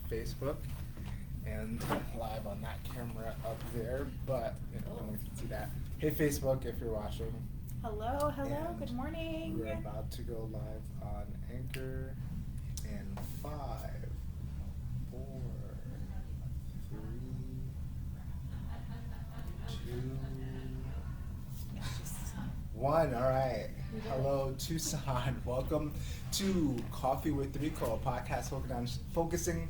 Facebook and live on that camera up there, but no one can see that. Hey Facebook, if you're watching. Hello, And good morning. We're about to go live on Anchor in 5, 4, 3, 2, 1. All right. Hello, Tucson. Welcome to Coffee with ThreeCo, a podcast focusing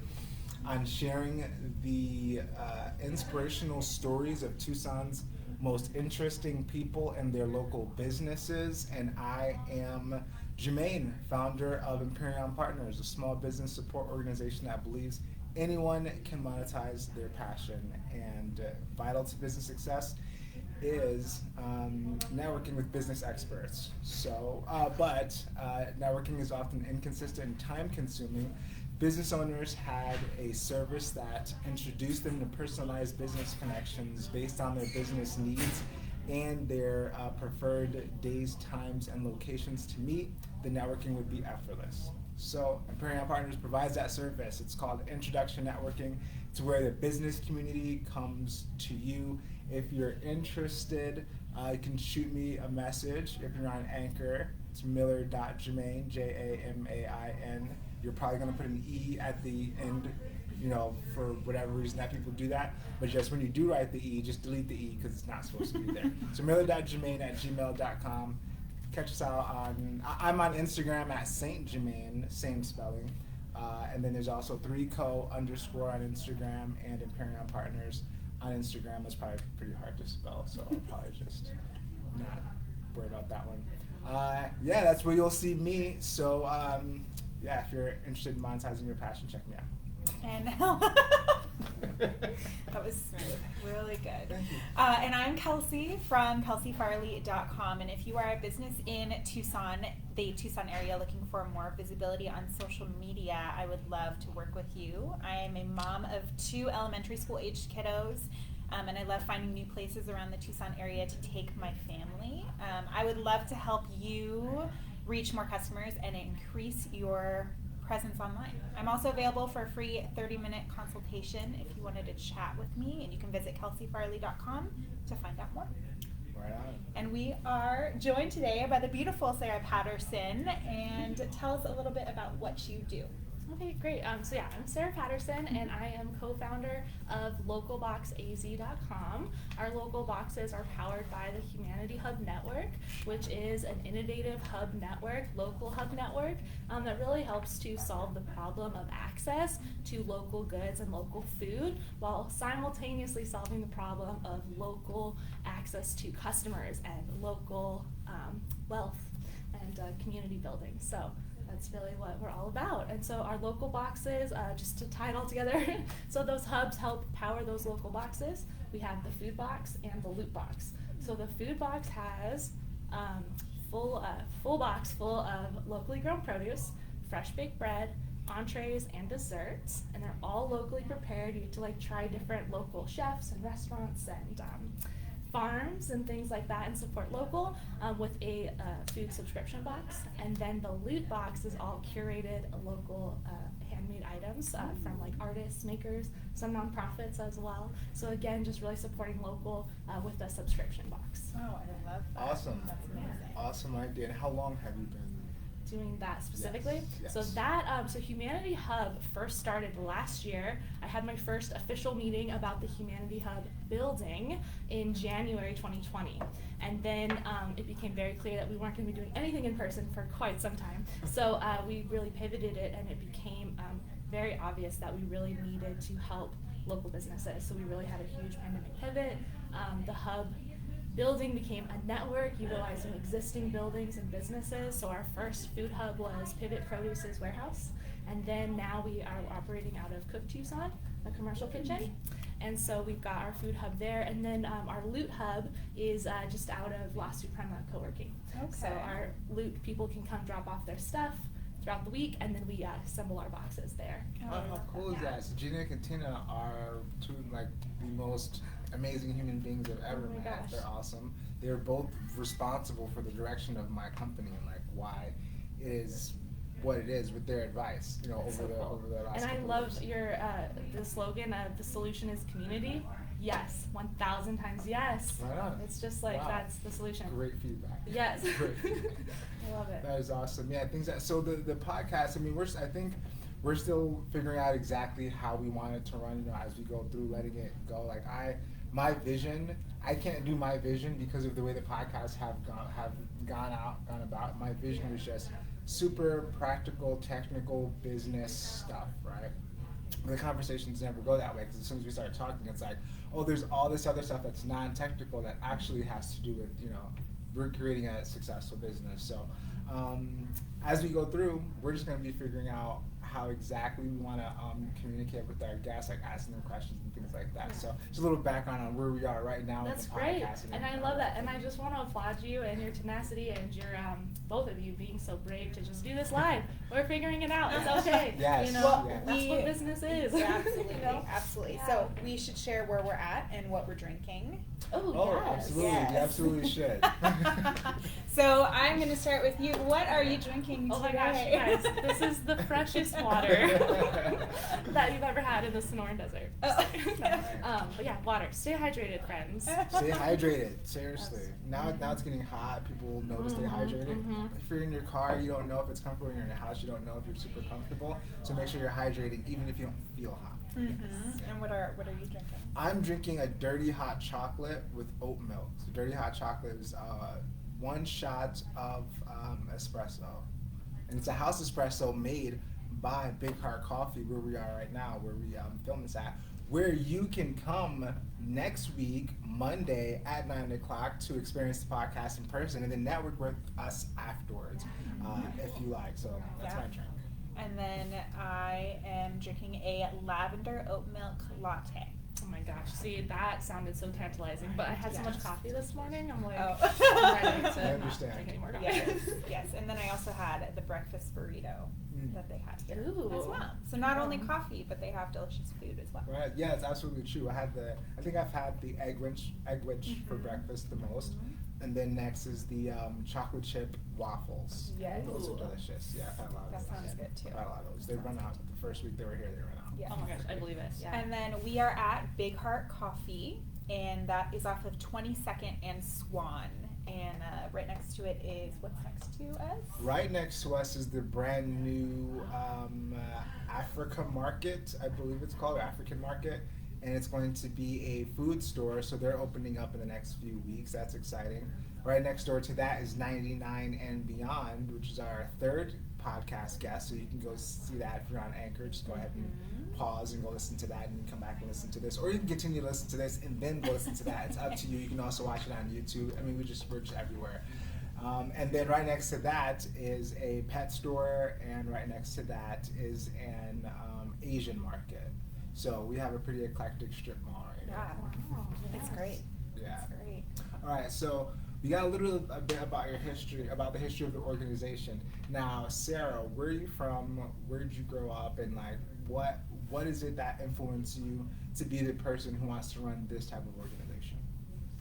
on sharing the inspirational stories of Tucson's most interesting people and their local businesses. And I am Jermaine, founder of Arixa Partners, a small business support organization that believes anyone can monetize their passion. And vital to business success is networking with business experts. So, but networking is often inconsistent and time-consuming. Business owners had a service that introduced them to personalized business connections based on their business needs and their preferred days, times, and locations to meet. The networking would be effortless. So Arixa Partners provides that service. It's called Introduction Networking. It's where the business community comes to you. If you're interested, you can shoot me a message. If you're on Anchor, it's miller.jermaine, Jamain. You're probably going to put an E at the end, for whatever reason that people do that. But just when you do write the E, just delete the E because it's not supposed to be there. So miller.jermaine@gmail.com. Catch us out I'm on Instagram at Saint Jermaine, same spelling. And then there's also ThreeCo _on Instagram and Arixa Partners on Instagram. It's probably pretty hard to spell, so I'll probably just not worry about that one. Yeah, that's where you'll see me. So yeah, if you're interested in monetizing your passion, check me out. And that was really good. Thank you. And I'm Kelsey from kelseyfarley.com. And if you are a business in Tucson, the Tucson area, looking for more visibility on social media, I would love to work with you. I am a mom of 2 elementary school aged kiddos. And I love finding new places around the Tucson area to take my family. I would love to help you reach more customers and increase your presence online. I'm also available for a free 30-minute consultation if you wanted to chat with me, and you can visit kelseyfarley.com to find out more. Right on. And we are joined today by the beautiful Sara Patterson, and tell us a little bit about what you do. Okay, great. So yeah, I'm Sara Patterson, and I am co-founder of localboxaz.com. Our local boxes are powered by the Humanity Hub Network, which is an innovative local hub network that really helps to solve the problem of access to local goods and local food, while simultaneously solving the problem of local access to customers and local wealth and community building. So that's really what we're all about. And so our local boxes, just to tie it all together, so those hubs help power those local boxes. We have the food box and the loot box. So the food box has full box full of locally grown produce, fresh baked bread, entrees, and desserts, and they're all locally prepared. You get to try different local chefs and restaurants and farms and things like that, and support local with a food subscription box. And then the loot box is all curated local handmade items from artists, makers, some nonprofits as well. So again, just really supporting local with a subscription box. Oh, I love that. Awesome. That's amazing. Awesome idea. And how long have you been doing that specifically? Yes. So so Humanity Hub first started last year. I had my first official meeting about the Humanity Hub building in January 2020. And then it became very clear that we weren't going to be doing anything in person for quite some time. So we really pivoted it, and it became very obvious that we really needed to help local businesses. So we really had a huge pandemic pivot. The hub building became a network utilizing existing buildings and businesses. So our first food hub was Pivot Produce's warehouse, and then now we are operating out of Cook Tucson, a commercial kitchen. And so we've got our food hub there, and then our loot hub is just out of La Suprema co-working. Okay. So our loot people can come drop off their stuff throughout the week, and then we assemble our boxes there. How cool is that? So Gina and Tina are 2 the most amazing human beings I've ever met. Gosh. They're awesome. They're both responsible for the direction of my company and why it is what it is with their advice, over So cool. the last. And I couple love of years. your the slogan of the solution is community. Yes, 1,000 times yes. Right on. It's just like Wow. that's the solution. Great feedback. Yes. Great feedback. I love it. That is awesome. Yeah, things that so the podcast. I mean, I think we're still figuring out exactly how we want it to run. As we go through, letting it go. Like my vision. I can't do my vision because of the way the podcasts have gone about. My vision was just super practical, technical business stuff, right? The conversations never go that way because as soon as we start talking, it's like, oh, there's all this other stuff that's non-technical that actually has to do with, we're creating a successful business. So as we go through, we're just going to be figuring out how exactly we want to communicate with our guests, like asking them questions and things like that. So just a little background on where we are right now. That's with the great, podcast and I love that. And I just want to applaud you and your tenacity and your both of you being so brave to just do this live. We're figuring it out. It's okay. Yes. Well, That's what business is. Absolutely, You know? So we should share where we're at and what we're drinking. Oh, yes. absolutely. Yes. You absolutely should. So I'm going to start with you. What are you drinking Oh my today? gosh, guys, this is the freshest water that you've ever had in the Sonoran Desert. Oh. But yeah, water. Stay hydrated, friends. Stay hydrated, seriously. Now it's getting hot. People will know to stay hydrated. mhm. If you're in your car, you don't know if it's comfortable. When you're in a house, you don't know if you're super comfortable. So make sure you're hydrating, even if you don't feel hot. And what are you drinking? I'm drinking a dirty hot chocolate with oat milk. So dirty hot chocolate is 1 shot of espresso, and it's a house espresso made by Big Heart Coffee, where we are right now, where we film this at. Where you can come next week, Monday at 9 o'clock, to experience the podcast in person, and then network with us afterwards, if you like. So that's my drink. And then I am drinking a lavender oat milk latte. Oh my gosh, see, that sounded so tantalizing, but I had so much Yes. coffee this morning, I'm like, Oh. I'm ready I to not understand. drink any more coffee. Yes. And then I also had the breakfast burrito that they had here Ooh. as well. So not only coffee, but they have delicious food as well. Right? Yeah, it's absolutely true. I think I've had the egg wedge for breakfast the most, and then next is the chocolate chip waffles. Yes. Those are delicious. Yeah, I've had a lot of That those. sounds good, too. I've had a lot of those. They run out the first week they were here. They ran out. Yeah. Oh my gosh, I believe it. Yeah. And then we are at Big Heart Coffee, and that is off of 22nd and Swan. And right next to it is, what's next to us? Right next to us is the brand new Africa Market, I believe it's called, African Market. And it's going to be a food store, so they're opening up in the next few weeks. That's exciting. Right next door to that is 99 and Beyond, which is our third podcast guest. So you can go see that if you're on Anchor. Just go ahead and pause and go listen to that, and you can come back and listen to this. Or you can continue to listen to this and then go listen to that. It's up to you. You can also watch it on YouTube. I mean, we're just everywhere. And then right next to that is a pet store, and right next to that is an Asian market. So we have a pretty eclectic strip mall right Yeah. Wow, It's yes. great. Yeah. It's great. All right, so we got a bit about your history, about the history of the organization. Now, Sarah, where are you from? Where did you grow up? And like, what is it that influenced you to be the person who wants to run this type of organization?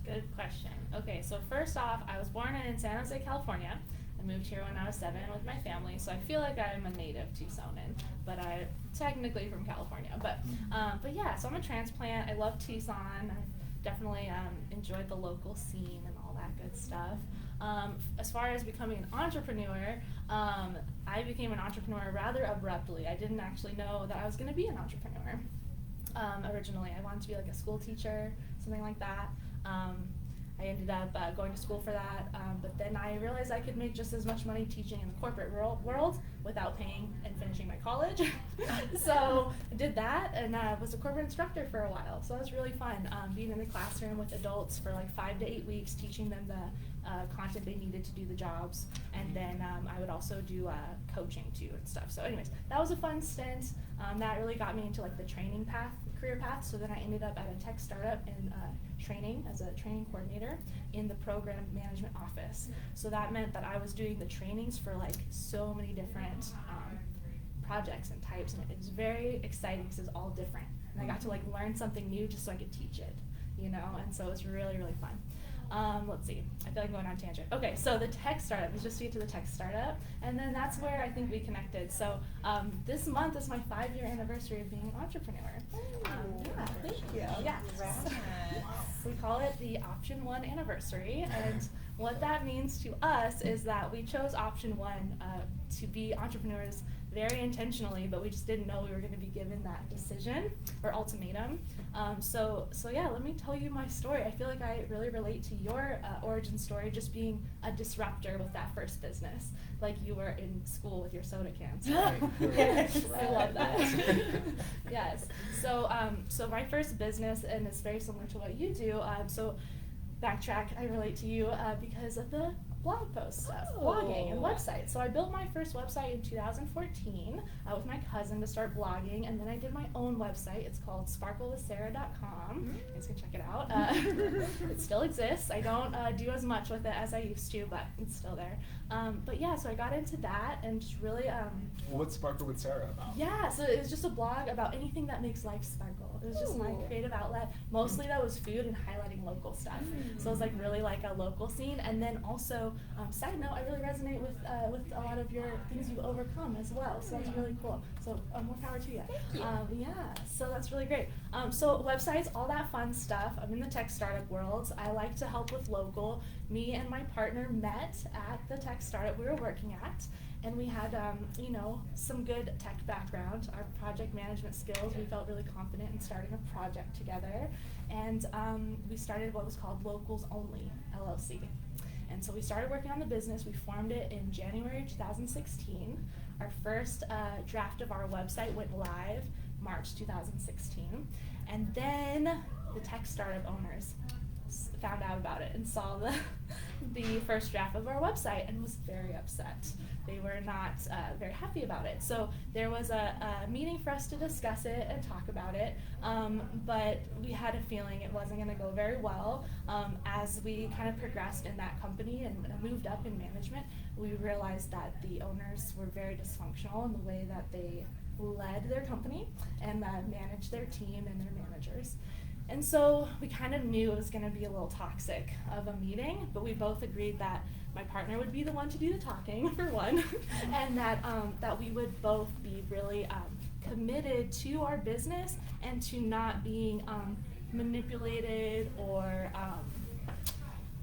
Good question. Okay, so first off, I was born in San Jose, California. I moved here when I was 7 with my family, so I feel like I'm a native Tucsonan, but I'm technically from California. But yeah, so I'm a transplant. I love Tucson. I definitely enjoyed the local scene and all that good stuff. As far as becoming an entrepreneur, I became an entrepreneur rather abruptly. I didn't actually know that I was going to be an entrepreneur. Originally, I wanted to be like a school teacher, something like that. I ended up going to school for that, but then I realized I could make just as much money teaching in the corporate world without paying and finishing my college. So I did that and was a corporate instructor for a while. So that was really fun, being in the classroom with adults for like 5 to 8 weeks, teaching them the content they needed to do the jobs. And then I would also do coaching too and stuff. So anyways, that was a fun stint. That really got me into like the career path. So then I ended up at a tech startup in training as a training coordinator in the program management office. So that meant that I was doing the trainings for like so many different projects and types, and it was very exciting because it's all different. And I got to like learn something new just so I could teach it, you know, and so it was really, really fun. Let's see, I feel like I'm going on a tangent. Okay, so the tech startup, let's just get to the tech startup, and then that's where I think we connected. So this month is my 5-year anniversary of being an entrepreneur. Yeah, thank you. Yes. Congrats. We call it the Option 1 anniversary, and what that means to us is that we chose Option 1 to be entrepreneurs very intentionally, but we just didn't know we were going to be given that decision or ultimatum. So yeah, let me tell you my story. I feel like I really relate to your origin story, just being a disruptor with that first business, like you were in school with your soda cans. Right? Yes. I love that. Yes. So my first business, and it's very similar to what you do. So backtrack, I relate to you because of the blog post stuff, blogging and websites. So I built my first website in 2014 with my cousin to start blogging, and then I did my own website. It's called sparklewithsara.com. You guys can check it out. It still exists. I don't do as much with it as I used to, but it's still there. But yeah, so I got into that and just really What's Sparkle with Sara about? yeah, so it was just a blog about anything that makes life sparkle. It was just my creative outlet. Mostly that was food and highlighting local stuff. So it was like really like a local scene. And then also, side note, I really resonate with a lot of your things you've overcome as well. So that's really cool. So more power to you. Yeah, so that's really great. So websites, all that fun stuff. I'm in the tech startup world. I like to help with local. Me and my partner met at the tech startup we were working at. And we had, some good tech background, our project management skills. We felt really confident in starting a project together. And we started what was called Locals Only, LLC. And so we started working on the business. We formed it in January 2016. Our first draft of our website went live March 2016. And then the tech startup owners found out about it and saw the first draft of our website and was very upset. They were not very happy about it. So there was a meeting for us to discuss it and talk about it, but we had a feeling it wasn't going to go very well. As we kind of progressed in that company and moved up in management, we realized that the owners were very dysfunctional in the way that they led their company and managed their team and their managers. And so we kind of knew it was going to be a little toxic of a meeting, but we both agreed that my partner would be the one to do the talking, for one, and that we would both be really committed to our business and to not being manipulated or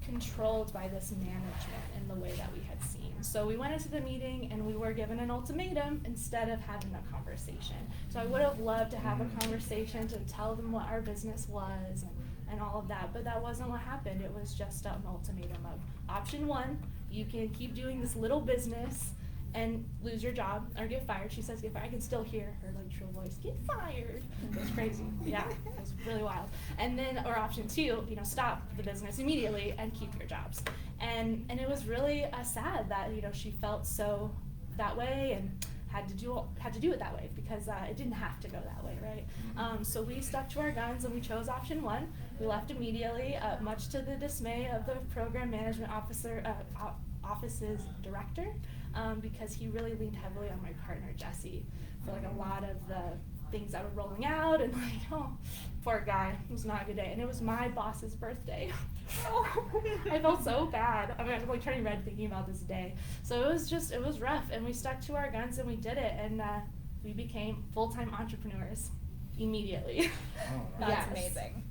controlled by this management in the way that we had seen. So we went into the meeting and we were given an ultimatum instead of having a conversation. So I would have loved to have a conversation to tell them what our business was and all of that, but that wasn't what happened. It was just an ultimatum of option 1, you can keep doing this little business and lose your job or get fired. She says get fired. I can still hear her like shrill voice, get fired. It was crazy. Yeah, it was really wild. And then, or option 2, stop the business immediately and keep your jobs. And it was really sad that she felt so that way and had to do it that way because it didn't have to go that way, right? So we stuck to our guns and we chose option 1. We left immediately, much to the dismay of the program management office's director. Because he really leaned heavily on my partner Jesse for like a lot of the things that were rolling out and like, oh, poor guy, it was not a good day. And it was my boss's birthday. I felt so bad. I mean, I'm like turning red thinking about this day. So it was rough, and we stuck to our guns and we did it, and we became full-time entrepreneurs immediately. Oh, That's Yes. amazing.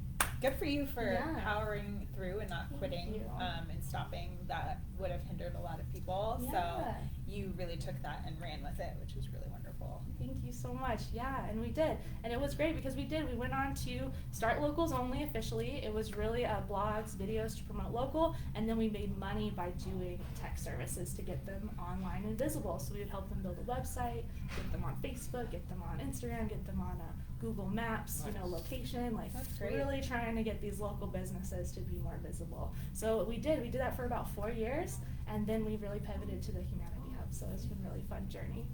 Good for you for Yeah. powering through and not quitting you. and stopping. That would have hindered a lot of people. Yeah. So you really took that and ran with it, which was really wonderful. Thank you so much. Yeah, and we did. And it was great because we went on to start Locals Only officially. It was really blogs, videos to promote local, and then we made money by doing tech services to get them online and visible. So we would help them build a website, get them on Facebook, get them on Instagram, get them on Google Maps, location, like That's great. really trying to get these local businesses to be more visible. So we did that for about 4 years, and then we really pivoted to the Humanity Hub. So it's been a really fun journey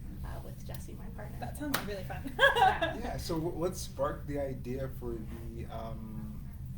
with Jesse, my partner. That sounds really fun. Yeah. So what sparked the idea for the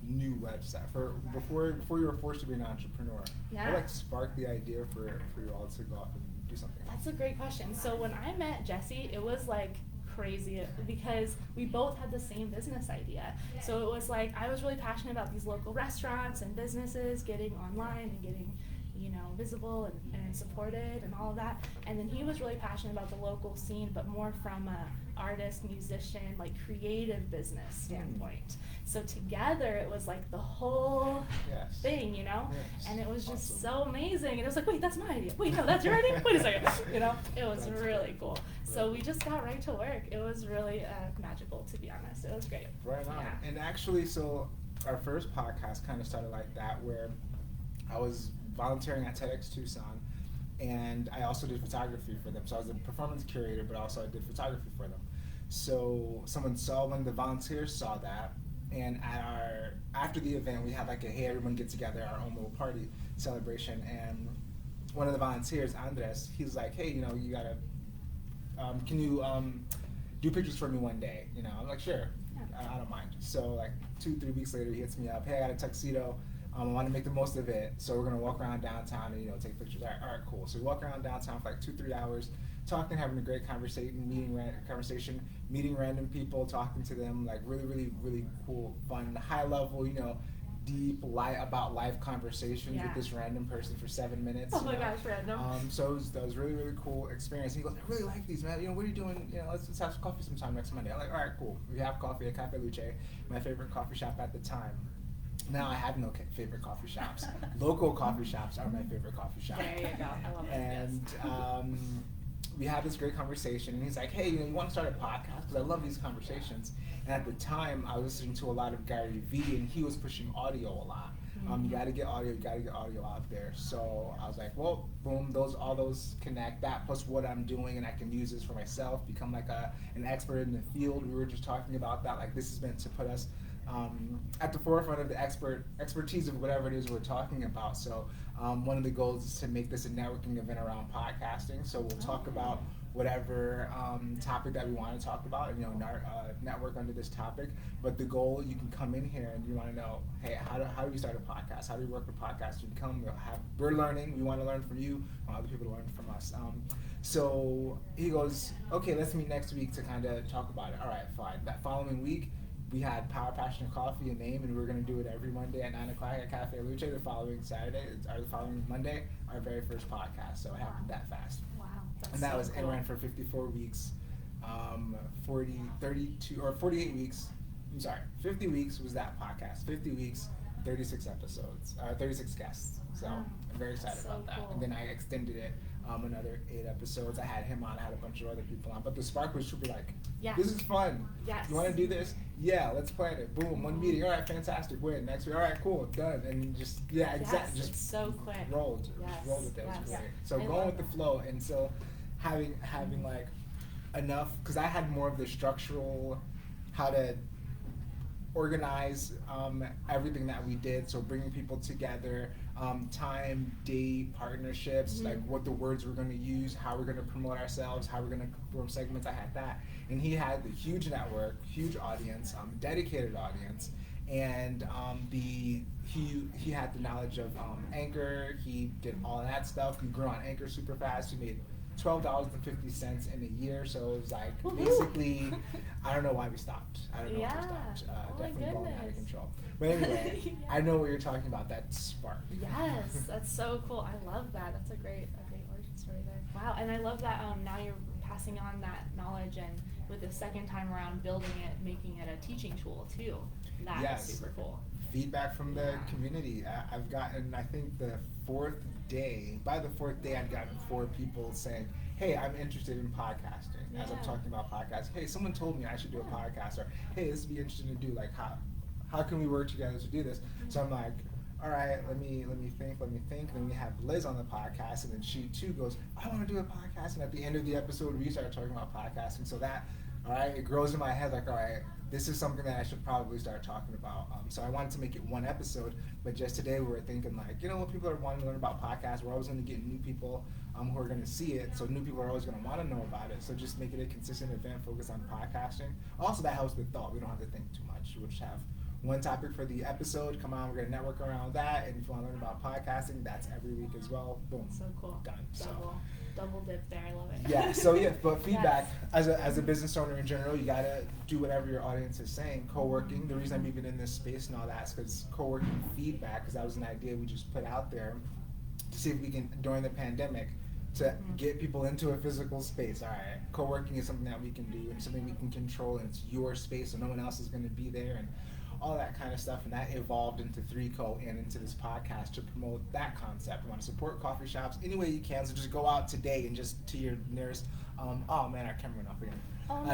new website? Before you were forced to be an entrepreneur, Yeah. what sparked the idea for you all to go off and do something? That's a great question. So when I met Jesse, it was like, crazy because we both had the same business idea. So it was like I was really passionate about these local restaurants and businesses getting online and getting, you know, visible and supported and all of that. And then he was really passionate about the local scene, but more from a artist, musician, like creative business standpoint. So together it was like the whole thing, you know? Yes. And it was just Awesome. so amazing. And it was like, wait, that's my idea. Wait, no, that's your idea? Wait a second. You know, it was That's really great. cool. So we just got right to work. It was really magical, to be honest. It was great. Right on. Yeah. And actually, so our first podcast kind of started like that, where I was volunteering at TEDx Tucson, and I also did photography for them. So I was a performance curator, but also I did photography for them. So one of the volunteers saw that, and after the event, we had like a hey, everyone get together, our own little party celebration, and one of the volunteers, Andres, he's like, hey, you know, you gotta, can you do pictures for me one day? You know, I'm like, sure, I don't mind. So like 2-3 weeks later, he hits me up, hey, I got a tuxedo. I want to make the most of it, so we're gonna walk around downtown and, you know, take pictures. All right, cool. So we walk around downtown for like 2-3 hours, talking, having a great conversation, meeting random people, talking to them, like really, really, really cool, fun, high level, you know, deep about life conversations with this random person for 7 minutes. Oh my gosh, random. So that was really, really cool experience. And he goes, I really like these, man. You know, what are you doing? You know, let's have some coffee sometime next Monday. I'm like, all right, cool. We have coffee at Cafe Luce, my favorite coffee shop at the time. Now I have no favorite coffee shops. Local coffee shops are my favorite coffee shop. There you go. I love it. And we had this great conversation, and he's like, hey, you know, you want to start a podcast? Because I love these conversations. And at the time, I was listening to a lot of Gary Vee, and he was pushing audio a lot. You gotta get audio out there. So I was like, well, boom, all those connect, that plus what I'm doing, and I can use this for myself, become like an expert in the field. We were just talking about that, like this is meant to put us at the forefront of the expertise of whatever it is we're talking about. So one of the goals is to make this a networking event around podcasting. So we'll talk about whatever topic that we want to talk about, and, you know, network under this topic. But the goal, you can come in here and you want to know, hey, how do we start a podcast? How do we work with podcasts? We're learning. We want to learn from you. We want other people to learn from us. So he goes, okay, let's meet next week to kind of talk about it. All right, fine. That following week, we had Power, Passion, and Coffee, a name, and we were going to do it every Monday at 9 o'clock at Cafe Luce. The following Monday, our very first podcast. So it happened that fast. Wow. And that was, it ran for 54 weeks, 48 weeks. I'm sorry, 50 weeks was that podcast. 50 weeks, 36 episodes, 36 guests. So I'm very excited about that. And then I extended it another 8 episodes. I had him on, I had a bunch of other people on. But the spark was super like, this is fun. Yes. You want to do this? Yeah, let's plan it. Boom, one meeting. All right, fantastic. Win. Next week. All right, cool, done. And just, exactly. Just it's so quick. Rolled. Yes. Just rolled with it. It was Yes. great. So I going with love the flow, and so having like enough, because I had more of the structural, how to organize everything that we did. So bringing people together, time, date, partnerships, like what the words we're going to use, how we're going to promote ourselves, how we're going to promote segments. I had that, and he had the huge network, huge audience, dedicated audience, and he had the knowledge of Anchor. He did all of that stuff. He grew on Anchor super fast. He made $12.50 in a year, so it was like basically, I don't know why we stopped. Definitely balling out of control. But anyway, I know what you're talking about. That spark. Yes, that's so cool. I love that. That's a great origin story there. Wow, and I love that now you're passing on that knowledge, and with the second time around, building it, making it a teaching tool too. That's super cool. Feedback from the community. I've gotten, I think by the fourth day, I'd gotten 4 people saying, hey, I'm interested in podcasting. As I'm talking about podcasting, hey, someone told me I should do a podcast, or hey, this would be interesting to do, like how can we work together to do this? So I'm like, all right, let me think. And then we have Liz on the podcast, and then she too goes, I want to do a podcast. And at the end of the episode, we start talking about podcasting. So that, all right, it grows in my head like, all right, this is something that I should probably start talking about. So I wanted to make it one episode, but just today we were thinking like, you know, when people are wanting to learn about podcasts, we're always going to get new people who are going to see it. So new people are always going to want to know about it. So just make it a consistent event focused on podcasting. Also, that helps with thought. We don't have to think too much. We'll just have one topic for the episode. Come on, we're going to network around that. And if you want to learn about podcasting, that's every week as well. Boom. So cool. Done. So cool. double dip there. I love it. Yeah, so yeah, but feedback, Yes. as a business owner in general, you gotta do whatever your audience is saying. Co-working, the reason I'm even in this space and all that is because co-working feedback, because that was an idea we just put out there to see if we can, during the pandemic, to get people into a physical space. All right, co-working is something that we can do and something we can control, and it's your space, so no one else is going to be there, and all that kind of stuff. And that evolved into ThreeCo and into this podcast to promote that concept. We want to support coffee shops any way you can, so just go out today and just to your nearest. Oh man, our camera went off again.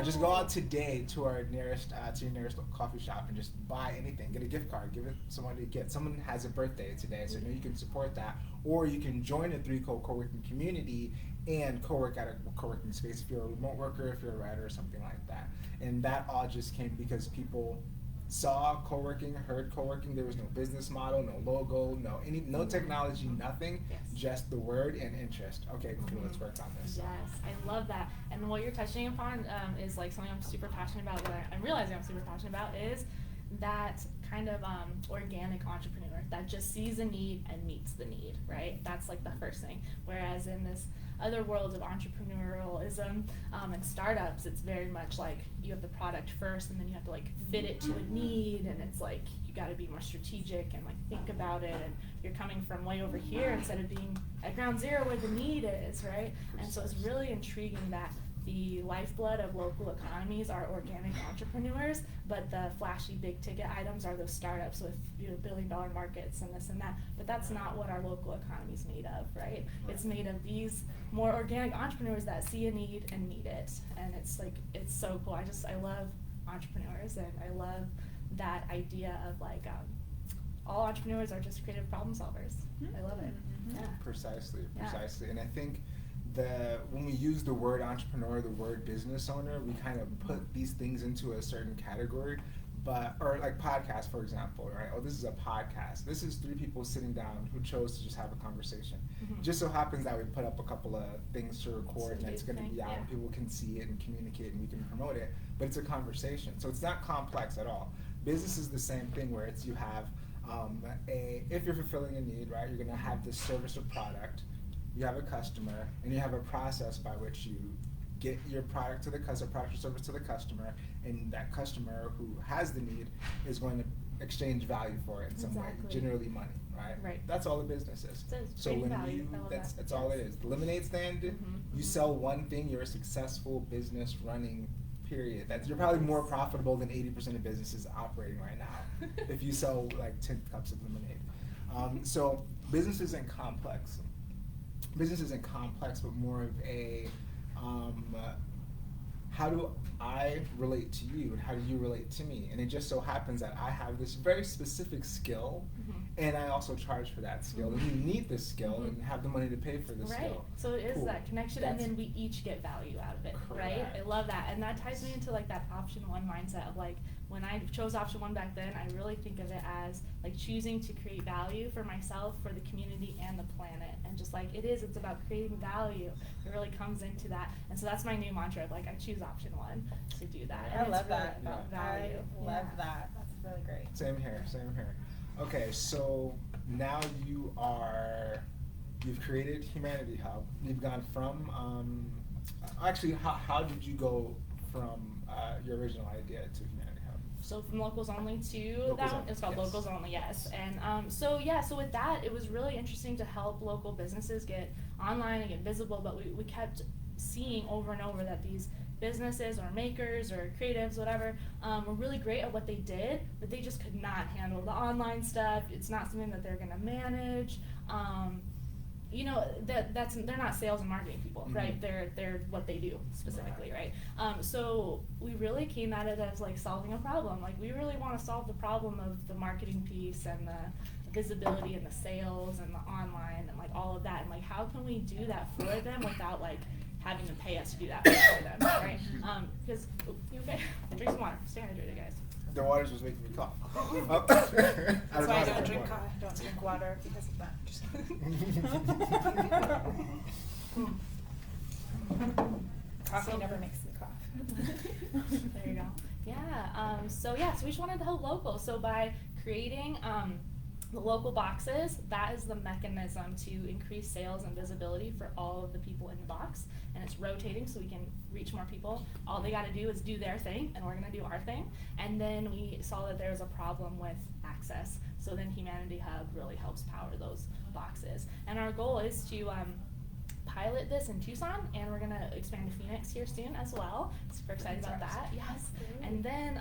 Just go out today to our nearest, to your nearest coffee shop and just buy anything. Get a gift card. Give it someone to get. Someone has a birthday today, so you know you can support that. Or you can join a ThreeCo co-working community and co-work at a co-working space if you're a remote worker, if you're a writer, or something like that. And that all just came because people saw co-working, heard co-working. There was no business model, no logo, no technology, nothing. Yes. Just the word and interest. Okay, cool. Let's work on this. Yes, I love that. And what you're touching upon is like something I'm super passionate about. What I'm realizing I'm super passionate about is that kind of organic entrepreneur that just sees a need and meets the need, right? That's like the first thing. Whereas in this other world of entrepreneurialism and startups, it's very much like you have the product first and then you have to like fit it to a need, and it's like you got to be more strategic and like think about it, and you're coming from way over here instead of being at ground zero where the need is, right? And so it's really intriguing that the lifeblood of local economies are organic entrepreneurs, but the flashy big ticket items are those startups with billion-dollar markets and this and that. But that's not what our local economy is made of, right? It's made of these more organic entrepreneurs that see a need and meet it, and it's like it's so cool. I love entrepreneurs, and I love that idea of like all entrepreneurs are just creative problem solvers. I love it. Yeah. Precisely. Yeah. And I think when we use the word entrepreneur, the word business owner, we kind of put these things into a certain category. Or like podcast, for example, right? Oh, this is a podcast. This is three people sitting down who chose to just have a conversation. Just so happens that we put up a couple of things to record, and it's going to be out, and people can see it and communicate, and we can promote it. But it's a conversation, so it's not complex at all. Business is the same thing, where it's you have if you're fulfilling a need, right? You're going to have this service or product. You have a customer, and you have a process by which you get your product to the customer, product or service to the customer, and that customer who has the need is going to exchange value for it in some way, generally money, right? Right. That's all the business is. So when value. That's all it is. The lemonade stand, you sell one thing, you're a successful business running. Period. You're probably more profitable than 80% of businesses operating right now if you sell like 10 cups of lemonade. So business isn't complex. Business isn't complex, but more of a how do I relate to you and how do you relate to me? And it just so happens that I have this very specific skill, and I also charge for that skill. And you need this skill and have the money to pay for this skill. So it is that connection, and then we each get value out of it, right? I love that. And that ties me into like that option one mindset of like, when I chose option one back then, I really think of it as like choosing to create value for myself, for the community, and the planet. And just like it's about creating value. It really comes into that. And so that's my new mantra. Like I choose option one to do that. I love that. About value. I love that. That's really great. Same here. Okay, so now you've created Humanity Hub. You've gone from, actually, how did you go from your original idea to Humanity Hub? So from locals only to that one, it's called Locals Only, yes. And so with that, it was really interesting to help local businesses get online and get visible, but we kept seeing over and over that these businesses or makers or creatives, whatever, were really great at what they did, but they just could not handle the online stuff. It's not something that they're going to manage. They're not sales and marketing people, right? They're what they do specifically, right? So we really came at it as like solving a problem. Like we really want to solve the problem of the marketing piece and the visibility and the sales and the online and like all of that. And like how can we do that for them without like having to pay us to do that for them, right? Because you okay? Drink some water. Stay hydrated, guys. The water's was making me cough. That's why I don't drink coffee. I don't drink water because of that. Just coffee never makes me cough. There you go. Yeah. So we just wanted to help locals. So by creating The local boxes, that is the mechanism to increase sales and visibility for all of the people in the box, and it's rotating so we can reach more people. All they got to do is do their thing, and we're going to do our thing. And then we saw that there was a problem with access, so then Humanity Hub really helps power those boxes. And our goal is to pilot this in Tucson, and we're going to expand to Phoenix here soon as well. Super excited about that. Yes. And then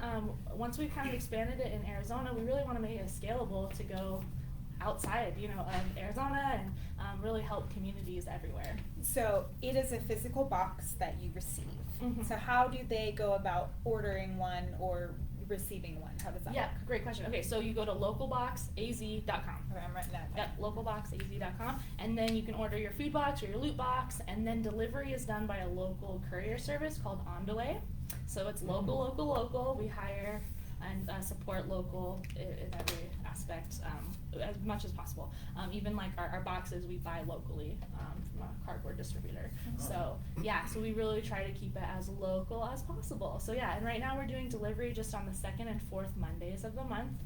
once we've kind of expanded it in Arizona, we really want to make it scalable to go outside, of Arizona and really help communities everywhere. So it is a physical box that you receive. Mm-hmm. So how do they go about ordering one or receiving one? How does that Yeah, work? great question. Okay, so you go to localboxaz.com. Okay, I'm writing that down. Yep, localboxaz.com, and then you can order your food box or your loot box, and then delivery is done by a local courier service called On The Way. So it's local. We hire and support local in every aspect as much as possible. Even like our boxes we buy locally from a cardboard distributor. So yeah, so we really try to keep it as local as possible. So yeah, and right now we're doing delivery just on the 2nd and 4th Mondays of the month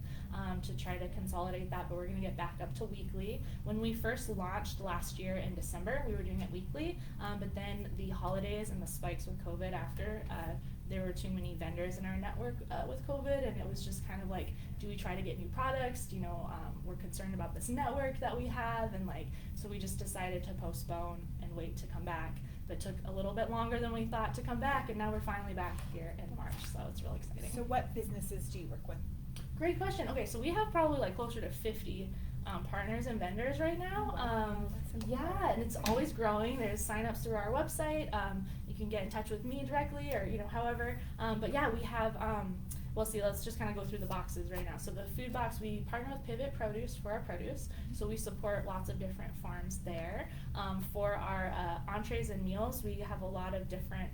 to try to consolidate that, but we're gonna get back up to weekly. When we first launched last year in December, we were doing it weekly, but then the holidays and the spikes with COVID after, there were too many vendors in our network with COVID, and it was just kind of like, do we try to get new products? We're concerned about this network that we have, and so we just decided to postpone and wait to come back. But it took a little bit longer than we thought to come back, and now we're finally back here in March, so it's really exciting. So what businesses do you work with? Great question. Okay, so we have probably closer to 50 partners and vendors right now. Yeah, and it's always growing. There's signups through our website. You can get in touch with me directly, or however. But yeah, we have. Let's just kind of go through the boxes right now. So the food box, we partner with Pivot Produce for our produce. So we support lots of different farms there. For our entrees and meals, we have a lot of different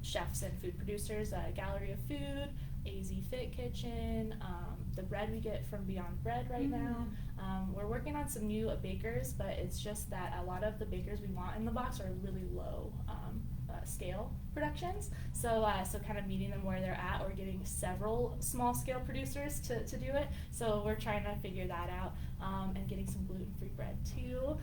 chefs and food producers. Gallery of Food, AZ Fit Kitchen, the bread we get from Beyond Bread right now. We're working on some new bakers, but it's just that a lot of the bakers we want in the box are really low scale productions. So kind of meeting them where they're at, or getting several small scale producers to do it. So we're trying to figure that out, and getting some gluten-free bread too.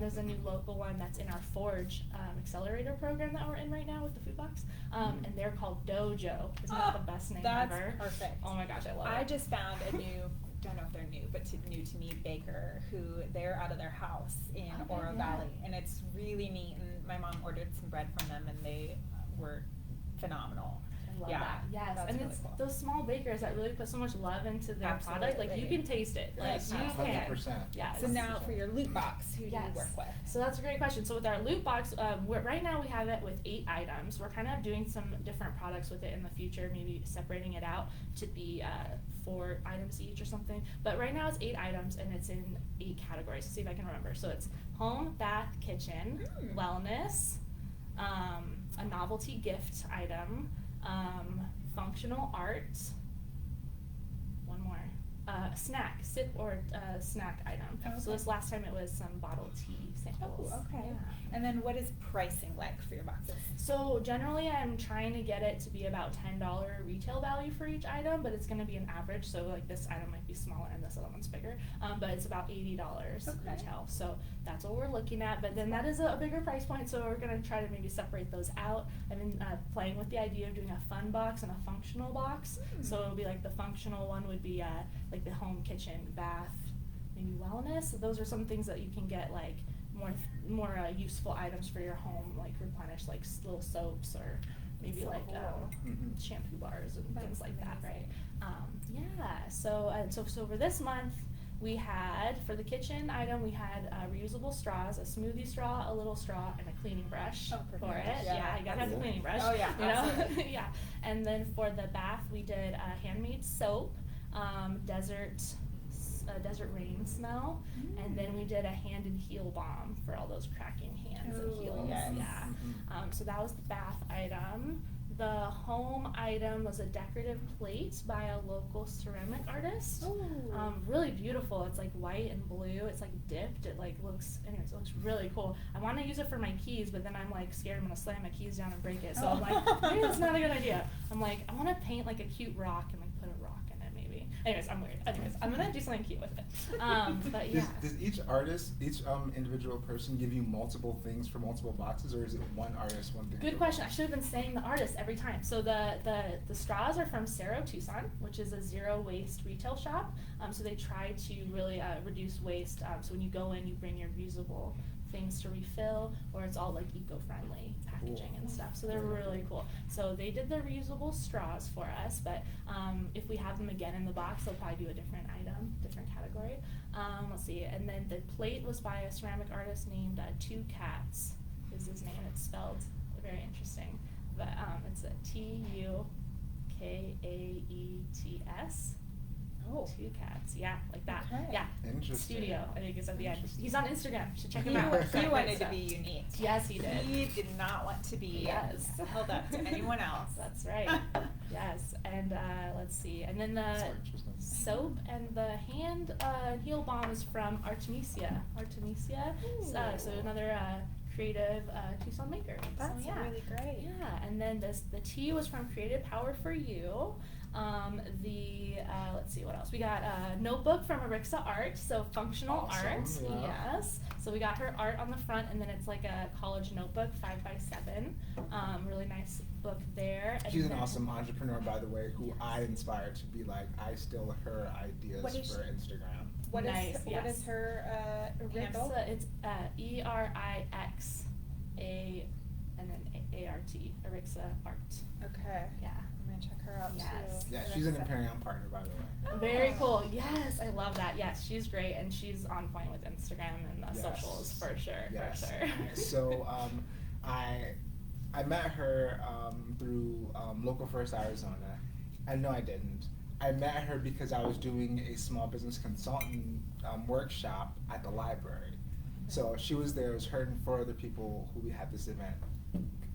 There's a new local one that's in our Forge accelerator program that we're in right now with the food box, and they're called Dojo. Isn't that the best name ever? That's perfect. Oh my gosh, I love it. I just found a new, don't know if they're new, but new to me baker who they're out of their house in Oro Valley, and it's really neat. And my mom ordered some bread from them, and they were phenomenal. I love that. Yes, and really it's cool. those small bakers that really put so much love into their product. Like, you Absolutely. can taste it. Like, Yes, you can. 100%. Yeah. So now for your loot box, who do Yes. you work with? So that's a great question. So with our loot box, right now we have it with 8 items. We're kind of doing some different products with it in the future, maybe separating it out to be 4 items each or something. But right now it's 8 items, and it's in 8 categories. Let's see if I can remember. So it's home, bath, kitchen, wellness, a novelty gift item, functional art, one more, snack, sip or snack item. Okay. So this last time it was some bottled tea samples. Oh, okay. Yeah. And then what is pricing like for your boxes? So generally I'm trying to get it to be about $10 retail value for each item, but it's gonna be an average, so like this item might be smaller and this other one's bigger, but it's about $80 retail. So that's what we're looking at, but then that is a bigger price point, so we're gonna try to maybe separate those out. I've been playing with the idea of doing a fun box and a functional box. So it'll be like the functional one would be like the home, kitchen, bath, maybe wellness. So those are some things that you can get, like more useful items for your home, like replenish like little soaps, or maybe So like cool. shampoo bars and That's things like that, right? amazing. Yeah. So for this month, we had, for the kitchen item, we had reusable straws, a smoothie straw, a little straw, and a cleaning brush for it. Yeah, You gotta have the cleaning brush. Oh, yeah, you know? absolutely. Yeah. And then for the bath, we did handmade soap, desert rain smell, and then we did a hand and heel balm for all those cracking hands and Ooh, heels. yes. Yeah. So that was the bath item. The home item was a decorative plate by a local ceramic artist. Ooh. Really beautiful. It's like white and blue. It's like dipped. It looks really cool. I want to use it for my keys, but then I'm like scared I'm gonna slam my keys down and break it. So I'm like, maybe that's not a good idea. I'm like, I want to paint like a cute rock and like put a rock in it maybe. Anyways, I'm weird. Anyways, I'm gonna do something cute with it. But yeah. Does each artist, each individual person give you multiple things for multiple boxes, or is it one artist, one thing? Good question. I should have been saying the artist every time. So the straws are from Sara Tucson, which is a zero waste retail shop. So they try to really reduce waste. So when you go in, you bring your reusable things to refill, or it's all like eco-friendly packaging and stuff. So they're really cool. So they did the reusable straws for us, but if we have them again in the box, they'll probably do a different item, different category. Let's see. And then the plate was by a ceramic artist named Two Cats is his name. It's spelled very interesting, but it's a Tukaeets. Oh. Two Cats, yeah, like that. Okay. Yeah. Interesting. Studio, I think is at the end. Interesting. He's on Instagram. You should check He, him out. he wanted to be unique. Yes, he did. He did not want to be Yes. held up to anyone else. That's right. Yes, and let's see. And then the Sorry, interesting. soap and the hand heel balm is from Artemisia. So another creative Tucson maker. That's so, yeah. really great. Yeah, and then the tea was from Creative Power for You. Let's see what else. We got a notebook from Arixa Art, so functional Awesome, art. yeah. Yes. So we got her art on the front, and then it's like a college notebook, 5x7. Really nice book there. And She's an then- awesome entrepreneur, by the way, who I inspire to be like, I steal her ideas What is for Instagram. What is Nice, what yes. is her handle? Arixa, it's ERIXA and then ART, Arixa Art. Okay. Yeah. I'm gonna check her out Yes. too. Yeah, she's an Arixa. Imperium partner, by the way. Very Oh. cool. Yes, I love that. Yes, she's great, and she's on point with Instagram and the Yes. socials for sure. Yes. For sure. So I met her through Local First Arizona. No, I didn't. I met her because I was doing a small business consultant workshop at the library. So she was there. It was her and 4 other people who we had this event.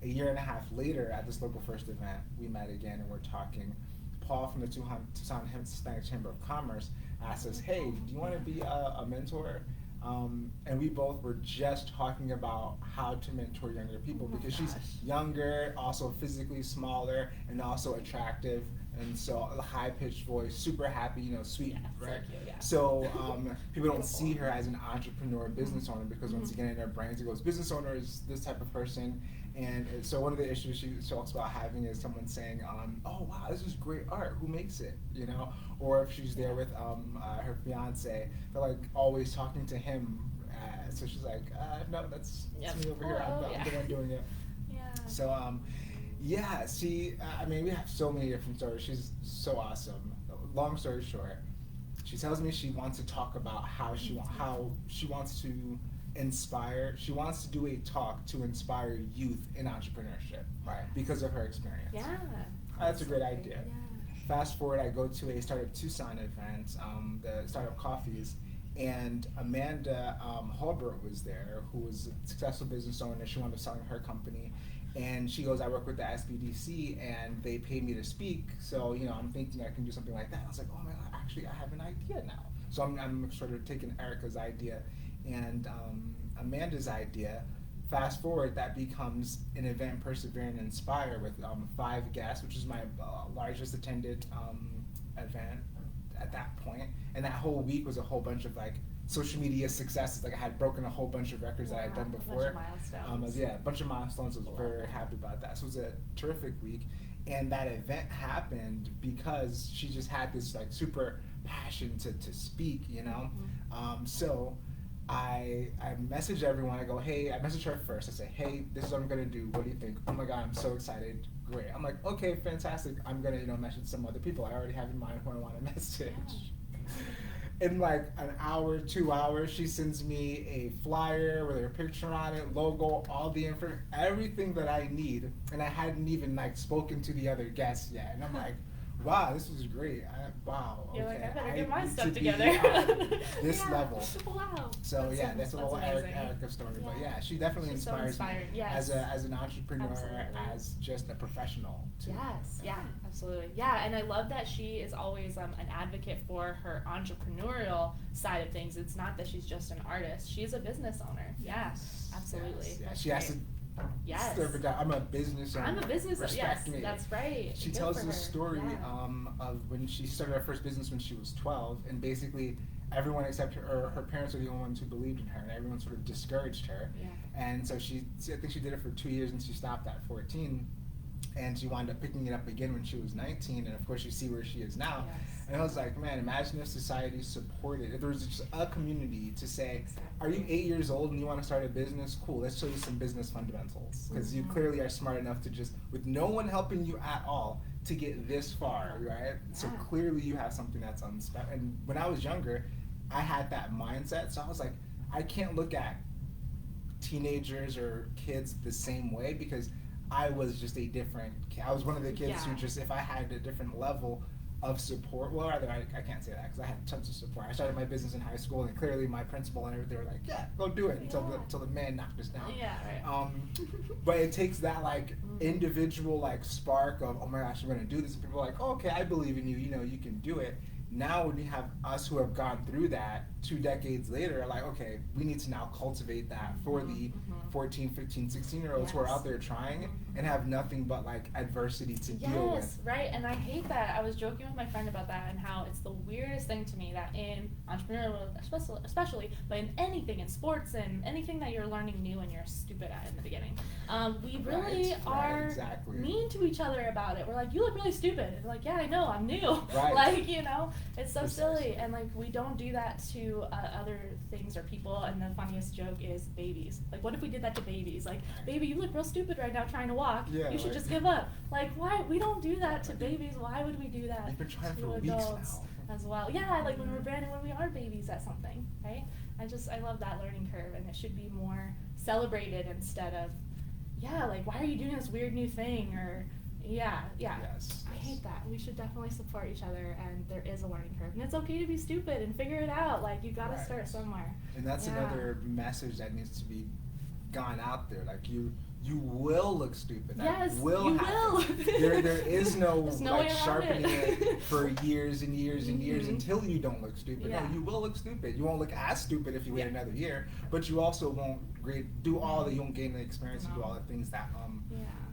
A year and a half later, at this Local First event, we met again and we're talking. Paul from the Tucson Hispanic Chamber of Commerce asked us, "Hey, do you want to be a mentor?" And we both were just talking about how to mentor younger people Oh my because she's gosh. younger, also physically smaller, and also attractive. And so a high-pitched voice, super happy, sweet, Yeah, so right? cute, yeah. So people don't see her as an entrepreneur, business owner, because once again in their brains it goes, business owner is this type of person. And so one of the issues she talks about having is someone saying, "Oh wow, this is great art. Who makes it?" Or if she's there with her fiance, they're like always talking to him. So she's like, "No, that's Yep. me over here. Hello, I'm yeah. the one doing it." Yeah. So yeah, we have so many different stories. She's so awesome. Long story short, she tells me she wants to talk about how she wants to inspire. She wants to do a talk to inspire youth in entrepreneurship, right? Because of her experience. Yeah. That's a great idea. Yeah. Fast forward, I go to a Startup Tucson event, the Startup Coffees, and Amanda Holbert was there, who was a successful business owner. She wound up selling her company. And she goes, "I work with the SBDC and they pay me to speak, so I'm thinking I can do something like that." I was like, "Oh my God, actually I have an idea now." So I'm sort of taking Erica's idea and Amanda's idea. Fast forward, that becomes an event, Persevere and Inspire, with 5 guests, which is my largest attended event at that point. And that whole week was a whole bunch of social media successes. I had broken a whole bunch of records that I'd done Wow, a bunch before. of milestones. A bunch of milestones. I was very happy about that. So it was a terrific week. And that event happened because she just had this super passion to speak, So I messaged everyone. I go, "Hey," I messaged her first. I say, "Hey, this is what I'm gonna do. What do you think?" "Oh my God, I'm so excited." "Great." I'm like, "Okay, fantastic. I'm gonna message some other people I already have in mind who I want to message." In an hour, 2 hours, she sends me a flyer with her picture on it, logo, all the info, everything that I need. And I hadn't even spoken to the other guests yet. And I'm like, "Wow, this was great. Wow, okay. You're like, I better get my need stuff to be together." on this Yeah. level." Wow. So yeah, that's a little amazing. Erica story. But Yeah. yeah, she definitely She's so inspires me inspiring, yes. as an entrepreneur, Absolutely. as just a professional too. Yes, yeah, absolutely. Yeah, and I love that she is always an advocate for her entrepreneurial side of things. It's not that she's just an artist; she's a business owner. Yeah, absolutely. Yes, yeah. That's She has great. to Yes. I'm a business owner. I'm a business owner. Yes, Respect me. that's right. She Good tells for this her. story Yeah. of when she started her first business when she was 12, and basically everyone except her parents were the only ones who believed in her, and everyone sort of discouraged her. Yeah. And so I think she did it for 2 years, and she stopped at 14. And she wound up picking it up again when she was 19, and of course you see where she is now. Yes. And I was like, man, imagine if society supported, if there was just a community to say, are you 8 years old and you want to start a business? Cool, let's show you some business fundamentals. Because you clearly are smart enough to just, with no one helping you at all, to get this far, right? So Yeah. clearly you have something that's unspecial. And when I was younger, I had that mindset, so I was like, I can't look at teenagers or kids the same way because I was just a different kid. I was one of the kids who just, if I had a different level of support, well, rather, I can't say that because I had tons of support. I started my business in high school, and clearly my principal and everything were like, yeah, go do it until the man knocked us down. Yeah, right. But it takes that like individual like spark of, oh my gosh, I'm gonna do this. And people are like, oh, okay, I believe in you. You know, you can do it. Now when you have us who have gone through that 2 decades later, like, okay, we need to now cultivate that for the 14, 15, 16-year-olds who are out there trying and have nothing but like adversity to deal with. Yes, right. And I hate that. I was joking with my friend about that and how it's the weirdest thing to me that in entrepreneurial, especially, but in anything, in sports and anything that you're learning new and you're stupid at in the beginning, we really are exactly. mean to each other about it. We're like, you look really stupid. And like, yeah, I know, I'm new. Right. Like, you know, it's so silly. And like, we don't do that to other things or people. And the funniest joke is babies. Like, what if we did that to babies? Like, baby, you look real stupid right now trying to walk. Yeah, you should right. just give up. Like, why? We don't do that to babies. Why would we do that We've been trying to for adults weeks now. as well? Yeah, like when we're brand new, when we are babies at something, right? I love that learning curve, and it should be more celebrated instead of, yeah, like, why are you doing this weird new thing? Or, yeah. Yes. I hate that. We should definitely support each other, and there is a learning curve, and it's okay to be stupid and figure it out. Like, you gotta start somewhere. And that's another message that needs to be gone out there. Like, you will look stupid. That Yes, will you happen. will. There is no There's no like way around sharpening it. it for years and years and years Mhm. until you don't look stupid. Yeah. No, you will look stupid. You won't look as stupid if you wait another year, but you also won't do all the, you won't gain the experience and do all the things that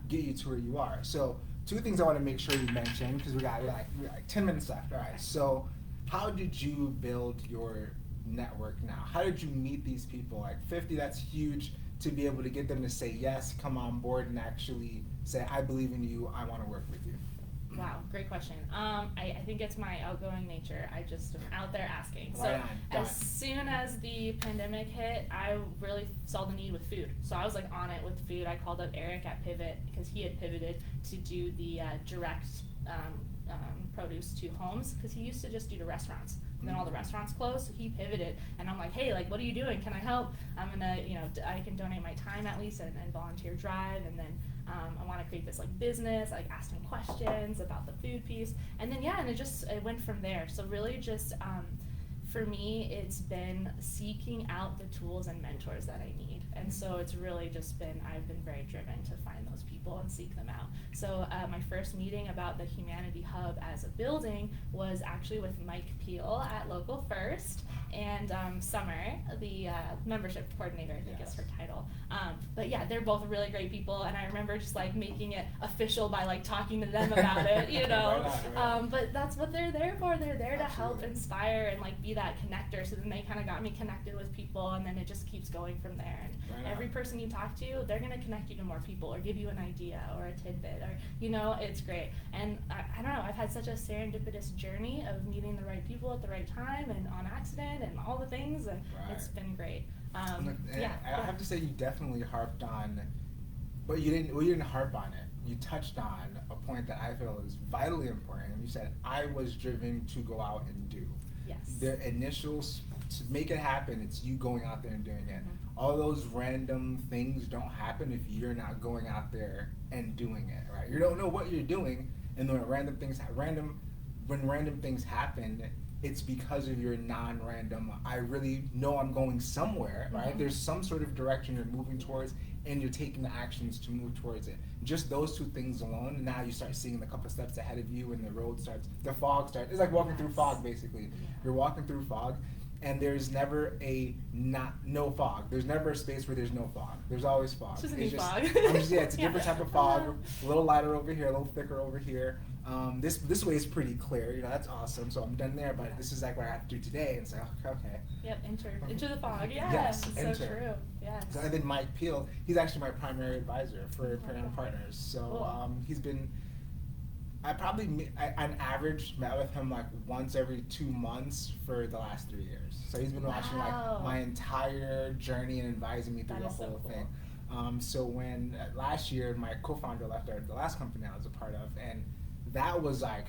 get you to where you are. So 2 things I want to make sure you mention because we got like 10 minutes left. All right. So how did you build your network now? How did you meet these people? Like 50, that's huge to be able to get them to say yes, come on board, and actually say, I believe in you, I want to work with you. Wow, great question. I think it's my outgoing nature. I just am out there asking. Right So on, as soon as the pandemic hit, I really saw the need with food. So I was like on it with food. I called up Eric at Pivot because he had pivoted to do the direct produce to homes because he used to just do to restaurants. And then all the restaurants closed, so he pivoted. And I'm like, hey, like, what are you doing? Can I help? I'm gonna, I can donate my time at least and volunteer drive. And then I want to create this like business, like ask him questions about the food piece. And then, and it went from there. So really just, for me, it's been seeking out the tools and mentors that I need. And so it's really just been, I've been very driven to find those people and seek them out. So my first meeting about the Humanity Hub as a building was actually with Mike Peel at Local First and Summer, the membership coordinator, I think is her title. But yeah, they're both really great people, and I remember just like making it official by like talking to them about it, Right on. But that's what they're there for. They're there to help inspire and like be that connector. So then they kind of got me connected with people, and then it just keeps going from there. And every person you talk to, they're gonna connect you to more people or give you an idea or a tidbit, or it's great. And I don't know, I've had such a serendipitous journey of meeting the right people at the right time and on accident and all the things, and it's been great. I have to say you definitely harped on, but you didn't harp on it. You touched on a point that I feel is vitally important, and you said, I was driven to go out and do. Yes. The initials, to make it happen, it's you going out there and doing it. All those random things don't happen if you're not going out there and doing it, right? You don't know what you're doing, and when random things happen, it's because of your non-random, I really know I'm going somewhere, right? There's some sort of direction you're moving towards, and you're taking the actions to move towards it. Just those 2 things alone, now you start seeing a couple steps ahead of you, and the fog starts, it's like walking through fog, basically. You're walking through fog, and there's never no fog. There's never a space where there's no fog. There's always fog. It's just a new fog. It's a different type of fog. A little lighter over here, a little thicker over here. This way is pretty clear. You know, that's awesome. So I'm done there. But this is like what I have to do today. And say, okay. Yep, enter the fog. Yeah, Yes, it's enter. so true. Yes. So and then Mike Peel, he's actually my primary advisor for Paradigm Partners. So Cool. he's been. On average, met with him like once every 2 months for the last 3 years. So he's been watching like Wow. my entire journey and advising me through That the is so whole cool. thing. So when last year my co-founder left the last company I was a part of, and that was like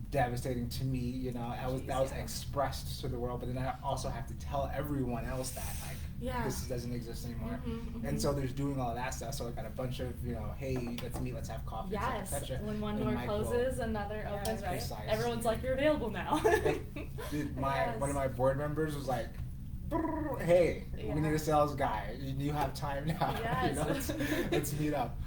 devastating to me. You know, that was expressed to the world, but then I also have to tell everyone else that like this doesn't exist anymore. And so there's doing all of that stuff. So I got a bunch of, you know, hey, let's meet, let's have coffee, Yes, etc. when one And door Mike will- closes, another opens, right? Precisely. Everyone's like, you're available now. Dude, Yes. one of my board members was like, hey, Yeah. we need a sales guy. You have time now. Yes. You know, let's meet up.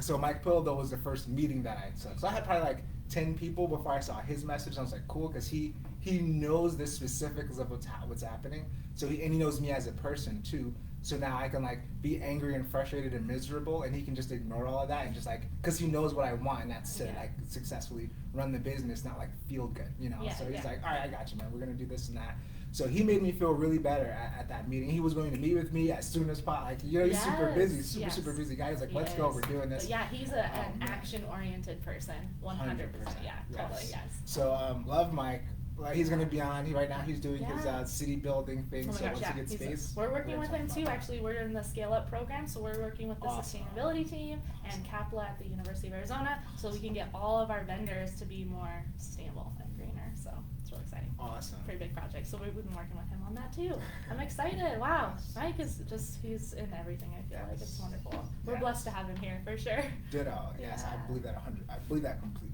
So Mike Pill, though, was the first meeting that I took. So I had probably like 10 people before I saw his message. And I was like, cool, because he knows the specifics of what's happening. So he knows me as a person too. So now I can like be angry and frustrated and miserable, and he can just ignore all of that and just like, because he knows what I want, and that's to like successfully run the business, not like feel good, you know. So he's like, all right, I got you, man. We're gonna do this and that. So he made me feel really better at that meeting. He was going to meet with me as soon as possible. Like, you know, he's super busy, super busy guy. He's like, let's go, we're doing this. But yeah, he's an action-oriented person, 100%. Yeah, totally, yes. So love Mike. He's going to be on. Right now he's doing his city building thing. Oh my so gosh, once he gets space, we're working with him talk too. about Actually, we're in the Scale Up program, so we're working with the Awesome. sustainability team and CAPLA at the University of Arizona, so we can get all of our vendors to be more sustainable and greener. So it's really exciting. Awesome. Pretty big project. So we've been working with him on that too. I'm excited. Wow, Mike is he's in everything. I feel like it's wonderful. We're blessed to have him here for sure. Ditto. Yes, I Yeah. believe that 100. I believe that completely.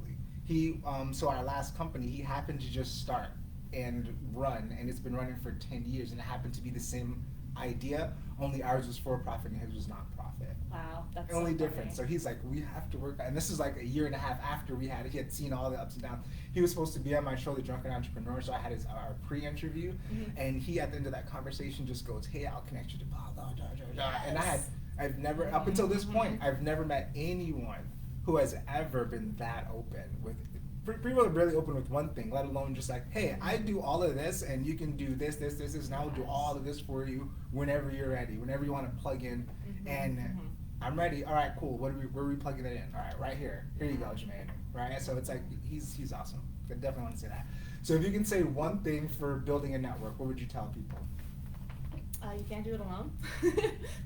So our last company, he happened to just start and run, and it's been running for 10 years, and it happened to be the same idea, only ours was for profit and his was not-profit. Wow, that's Only so difference. So funny. he's like, we have to work, and this is like a year and a half after he had seen all the ups and downs. He was supposed to be on my show, The Drunken Entrepreneur, so I had our pre-interview, and he at the end of that conversation just goes, hey, I'll connect you to blah, blah, blah, blah, blah. And I've never, up until this point, I've never met anyone who has ever been that open with. People are really open with one thing, let alone just like, hey, I do all of this, and you can do this, and I will do all of this for you whenever you're ready, whenever you want to plug in, and I'm ready. All right, cool. Where are we plugging it in? All right, right here. Here you go, Jermaine. Right. So it's like he's awesome. I definitely want to say that. So if you can say one thing for building a network, what would you tell people? You can't do it alone.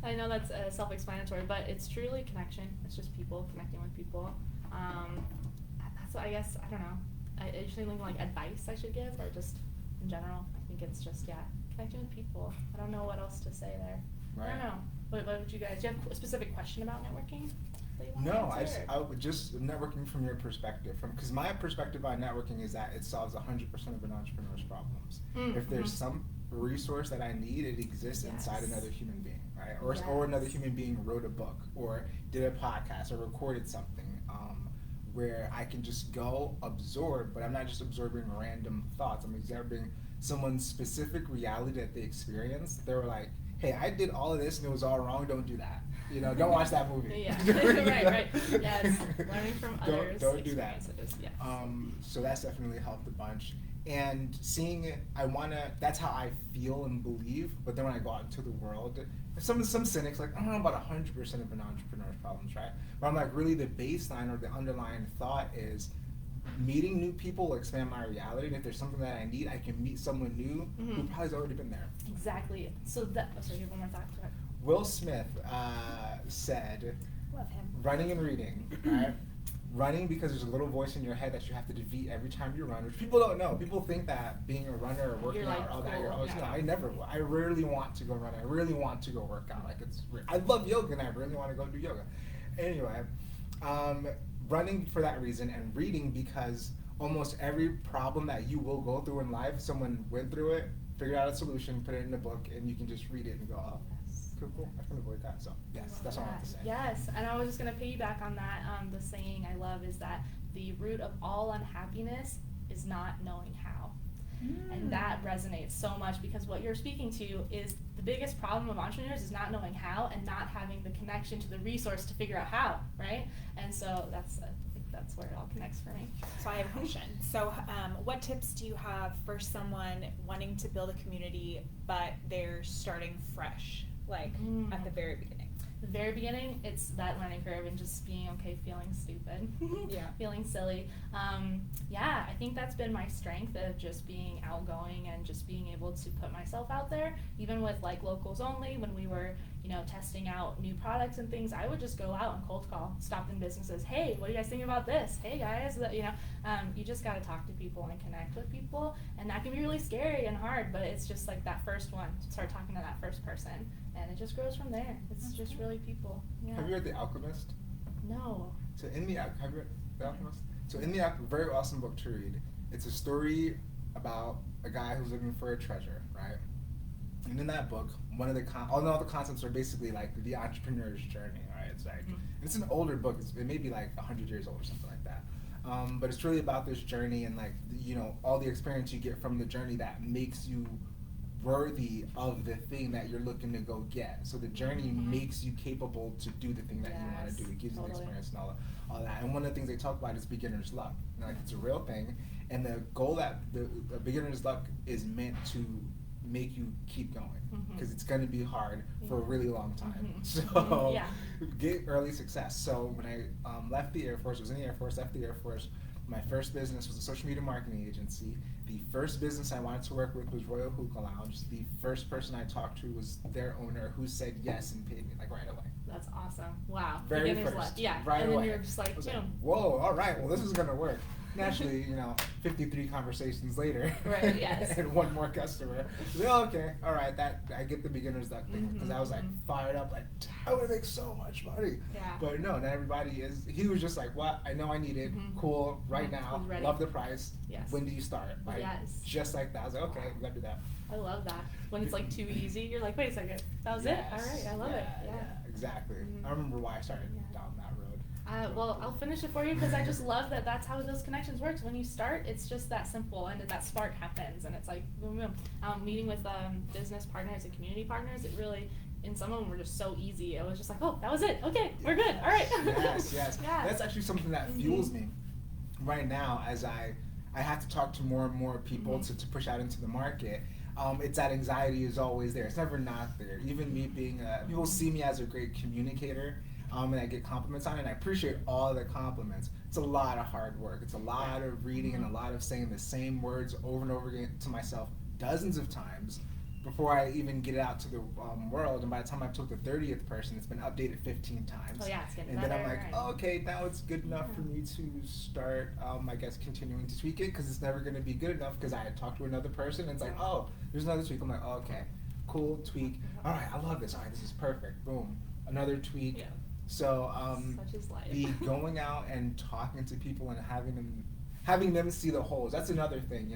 I know that's self-explanatory, but it's truly connection. It's just people connecting with people. That's, I guess, I don't know. I usually think like advice I should give, or just in general. I think it's just connecting with people. I don't know what else to say there. Right. I don't know. What would you guys? Do you have a specific question about networking? that you wanna No, answer, or- I would just networking from your perspective, because my perspective on networking is that it solves 100% of an entrepreneur's problems. If there's some resource that I need, it exists inside Yes. another human being, right? Or another human being wrote a book, or did a podcast, or recorded something, where I can just go absorb, but I'm not just absorbing random thoughts. I'm absorbing someone's specific reality that they experienced. They were like, hey, I did all of this and it was all wrong, don't do that. You know, don't watch that movie. Yeah, right. Yes, learning from others' Don't do that. experiences, yes. So that's definitely helped a bunch. And seeing it, that's how I feel and believe, but then when I go out into the world, some cynics like, I don't know about 100% of an entrepreneur's problems, right? But I'm like, really the baseline or the underlying thought is meeting new people will expand my reality, and if there's something that I need, I can meet someone new who probably has already been there. Exactly. So sorry, you have one more thought? Go ahead. Will Smith said, Love him. running and reading, right? Running because there's a little voice in your head that you have to defeat every time you run, which people don't know. People think that being a runner or working You're like, out or all that, cool, you're always, yeah. no, I never will. I rarely want to go run. I really want to go work out. Like I love yoga and I really want to go do yoga. Anyway, running for that reason, and reading because almost every problem that you will go through in life, someone went through it, figured out a solution, put it in a book, and you can just read it and go, oh, cool, I can avoid that. So yes, that's all I want to say. Yes, and I was just gonna piggyback on that. The saying I love is that the root of all unhappiness is not knowing how. And that resonates so much because what you're speaking to is the biggest problem of entrepreneurs is not knowing how and not having the connection to the resource to figure out how, right? And so that's where it all connects for me. So I have a question. So what tips do you have for someone wanting to build a community but they're starting fresh, like at the very beginning? The very beginning, it's that learning curve and just being okay feeling stupid. Yeah. Feeling silly. I think that's been my strength of just being outgoing and just being able to put myself out there. Even with like locals only, when we were, testing out new products and things, I would just go out and cold call stopped-in businesses. Hey, what do you guys think about this? Hey guys, you just got to talk to people and connect with people, and that can be really scary and hard, but it's just like that first one, start talking to that first person, and it just grows from there. It's just really people. Yeah. Have you read The Alchemist? No. So have you read The Alchemist? So in The Alchemist, very awesome book to read. It's a story about a guy who's looking for a treasure, right? And in that book, one of the all the concepts are basically like the entrepreneur's journey, right? It's like it's an older book. It may be like 100 years old or something like that. But it's really about this journey and like all the experience you get from the journey that makes you worthy of the thing that you're looking to go get. So the journey makes you capable to do the thing that you want to do. It gives you the experience and all that. And one of the things they talk about is beginner's luck. Like it's a real thing, and the goal that the beginner's luck is meant to make you keep going, because it's going to be hard for a really long time. So get early success. So when I left the Air Force, left the Air Force, my first business was a social media marketing agency. The first business I wanted to work with was Royal Hookah Lounge. The first person I talked to was their owner, who said yes and paid me like right away. That's awesome. Wow. Very Beginner's first. luck. Yeah. Right and away. then you're just like, whoa, all right, well, this is going to work. Naturally, 53 conversations later, right, yes. and one more customer. Well, okay, all right, that I get the beginner's luck thing, because I was like fired up, like I would make so much money. Yeah. But no, not everybody is. He was just like, what? I know I need it. Cool, right now. Love the price. Yes. When do you start? Like, yes. Just like that. I was like, okay, let's do that. I love that. When it's like too easy, you're like, wait a second, that was it? All right, I love it. Yeah. Exactly. I remember why I started down that road. Well, I'll finish it for you because I just love that that's how those connections work. When you start, it's just that simple, and that spark happens, and it's like boom, boom. Meeting with business partners and community partners, it really, and some of them were just so easy. It was just like, oh, that was it. Okay, we're good. All right. Yes. Yeah. That's actually something that fuels me right now as I have to talk to more and more people to push out into the market. It's that anxiety is always there. It's never not there. Even me being people see me as a great communicator. And I get compliments on it, and I appreciate all the compliments. It's a lot of hard work. It's a lot of reading and a lot of saying the same words over and over again to myself dozens of times before I even get it out to the world. And by the time I've told the 30th person, it's been updated 15 times. Oh yeah, it's getting and better. then I'm like, oh, okay, now it's good enough for me to start, I guess, continuing to tweak it, because it's never going to be good enough because I had talked to another person, and it's like, oh, there's another tweak. I'm like, oh, okay, cool, tweak. All right, I love this. All right, this is perfect. Boom. Another tweak. Yeah. So Such is life. the going out and talking to people and having them see the holes. That's another thing,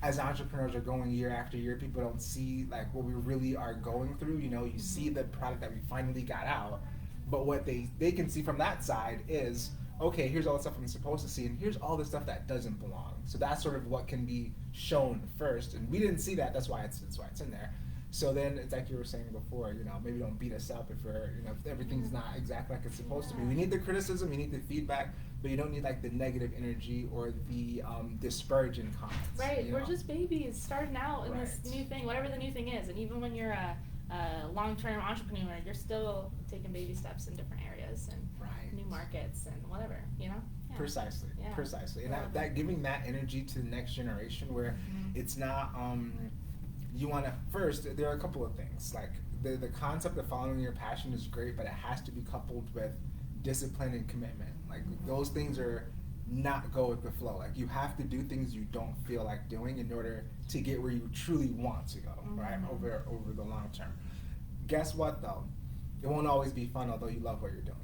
as entrepreneurs are going year after year, people don't see like what we really are going through. You see the product that we finally got out, but what they can see from that side is, okay, here's all the stuff I'm supposed to see, and here's all the stuff that doesn't belong. So that's sort of what can be shown first, and we didn't see that. That's why it's in there. So then it's like you were saying before, maybe don't beat us up if if everything's not exactly like it's supposed to be. We need the criticism, we need the feedback, but you don't need like the negative energy or the disparaging comments. Right, we're just babies starting out in this new thing, whatever the new thing is. And even when you're a long-term entrepreneur, you're still taking baby steps in different areas and new markets and whatever, Yeah. Precisely. And Yeah. that giving that energy to the next generation where it's not, you want to, first, there are a couple of things. Like the concept of following your passion is great, but it has to be coupled with discipline and commitment. Like those things are not go with the flow. Like you have to do things you don't feel like doing in order to get where you truly want to go, right? Over the long term. Guess what though? It won't always be fun, although you love what you're doing.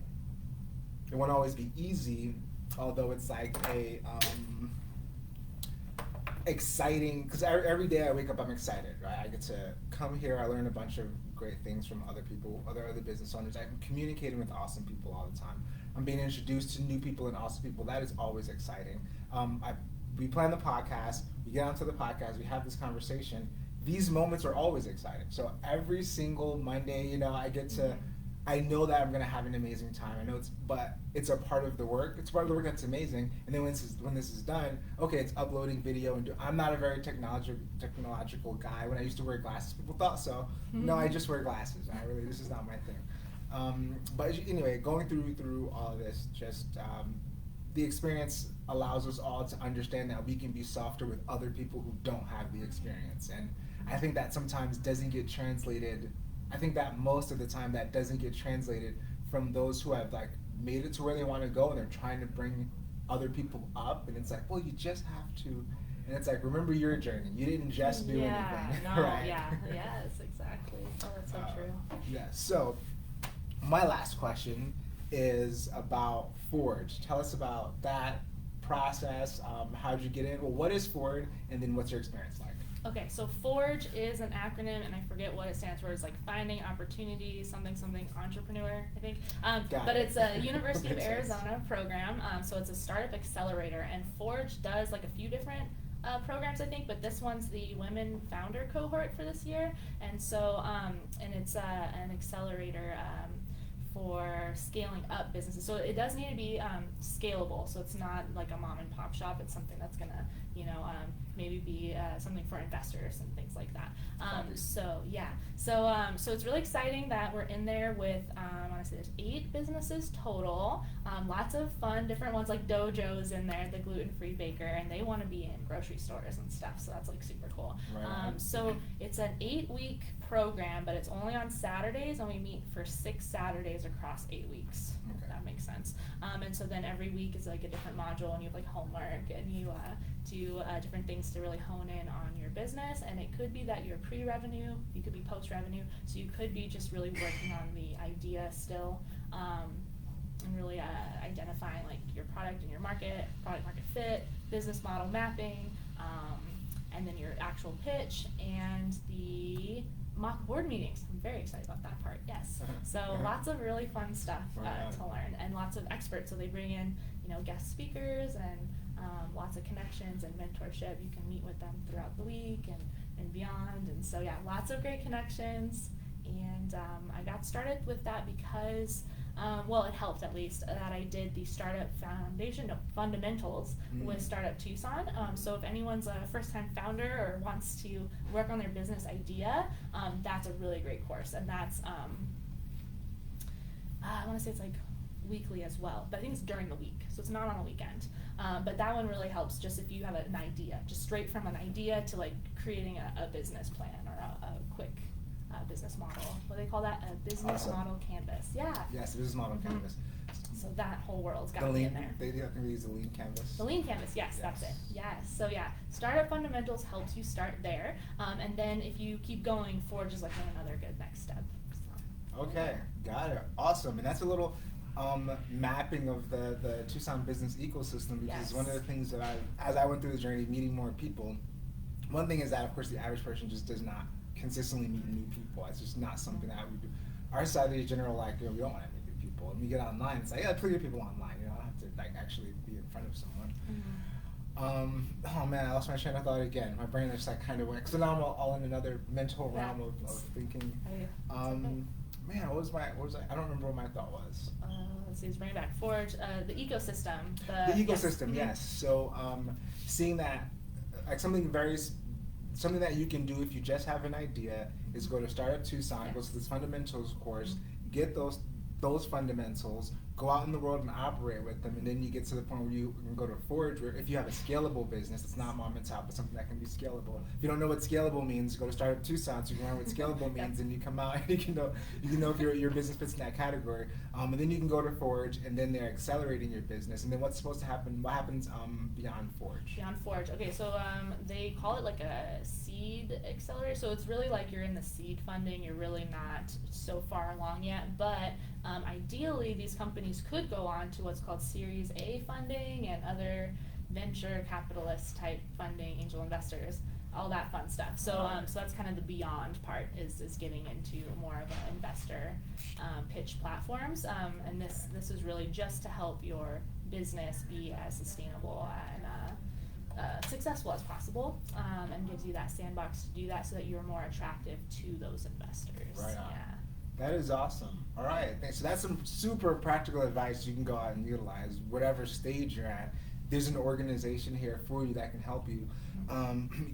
It won't always be easy, although it's like a exciting, because every day I wake up I'm excited, right? I get to come here, I learn a bunch of great things from other people, other business owners. I'm communicating with awesome people all the time. I'm being introduced to new people and awesome people. That is always exciting. we plan the podcast, we get onto the podcast, we have this conversation. These moments are always exciting. So every single Monday, I know that I'm gonna have an amazing time. I know but it's a part of the work. It's part of the work that's amazing. And then when this is done, okay, it's uploading video I'm not a very technological guy. When I used to wear glasses, people thought so. No, I just wear glasses. This is not my thing. But anyway, going through all of this, just the experience allows us all to understand that we can be softer with other people who don't have the experience. And I think that sometimes doesn't get translated. I think that most of the time that doesn't get translated from those who have like made it to where they want to go and they're trying to bring other people up. And it's like, well, you just have to. And it's like, remember your journey. You didn't just do anything. No, right? Yeah, yes, exactly. Oh, that's so true. Yeah, so my last question is about Forge. Tell us about that process. How did you get in? Well, what is Forge, and then what's your experience like? Okay, so Forge is an acronym, and I forget what it stands for. It's like Finding Opportunity, something entrepreneur, I think. But it's a University of Arizona program, so it's a startup accelerator, and Forge does like a few different programs, I think, but this one's the women founder cohort for this year, and so and it's an accelerator for scaling up businesses. So it does need to be scalable. So it's not like a mom and pop shop. It's something that's gonna, maybe be something for investors and things like that. So it's really exciting that we're in there with, I want to say there's 8 businesses total. Lots of fun, different ones, like Dojo's in there, the gluten-free baker, and they want to be in grocery stores and stuff. So that's like super cool. Right. So it's an 8-week program, but it's only on Saturdays, and we meet for 6 Saturdays across 8 weeks. Okay. If that makes sense. And so then every week is like a different module, and you have like homework, and you do different things to really hone in on your business. And it could be that you're pre-revenue, you could be post-revenue, so you could be just really working on the idea still, and really identifying like your product and your product market fit, business model mapping, and then your actual pitch and the mock board meetings. I'm very excited about that part, yes. So lots of really fun stuff to learn, and lots of experts. So they bring in, guest speakers and lots of connections and mentorship. You can meet with them throughout the week and beyond. And so yeah, lots of great connections. And I got started with that because, it helped at least that I did the startup fundamentals with Startup Tucson. So if anyone's a first-time founder or wants to work on their business idea, that's a really great course. And that's, I want to say it's like weekly as well, but I think it's during the week, so it's not on a weekend. But that one really helps just if you have an idea, just straight from an idea to like creating a business plan or a quick business model. What do they call that? A business model canvas. Yeah. Yes, business model canvas. So that whole world's got me in there. I think they use the lean canvas. The lean canvas, yes, that's it. Yes. So yeah, Startup Fundamentals helps you start there, and then if you keep going, Forge is like another good next step. So, Okay, got it. Awesome. And that's a little mapping of the Tucson business ecosystem, because one of the things that as I went through the journey meeting more people, one thing is that of course the average person just does not consistently meet new people. It's just not something that we do. Our society in general, like, we don't want to meet new people. And we get online, it's like, plenty of people online. I don't have to like actually be in front of someone. Oh man, I lost my train of thought again. My brain just like kind of went. So now I'm all in another mental realm of thinking. Man, what was I don't remember what my thought was. Let's see, let's bring it back. Forge, the ecosystem. The ecosystem, yes. So seeing that, like something that you can do if you just have an idea is go to Startup Tucson, go to this fundamentals course, get those fundamentals, go out in the world and operate with them, and then you get to the point where you can go to Forge, where if you have a scalable business, it's not mom and pop, but something that can be scalable. If you don't know what scalable means, go to Startup Tucson so you can learn what scalable means, and you come out and you can know if your business fits in that category. And then you can go to Forge, and then they're accelerating your business. And then what's supposed to happen? What happens beyond Forge? Beyond Forge. Okay, so they call it like a seed accelerator. So it's really like you're in the seed funding. You're really not so far along yet, but ideally these companies could go on to what's called Series A funding and other venture capitalist type funding, angel investors, all that fun stuff. So so that's kind of the beyond part is getting into more of an investor pitch platforms. And this is really just to help your business be as sustainable and successful as possible, and gives you that sandbox to do that so that you're more attractive to those investors. Right on. Yeah. That is awesome. All right, thanks. So that's some super practical advice you can go out and utilize whatever stage you're at. There's an organization here for you that can help you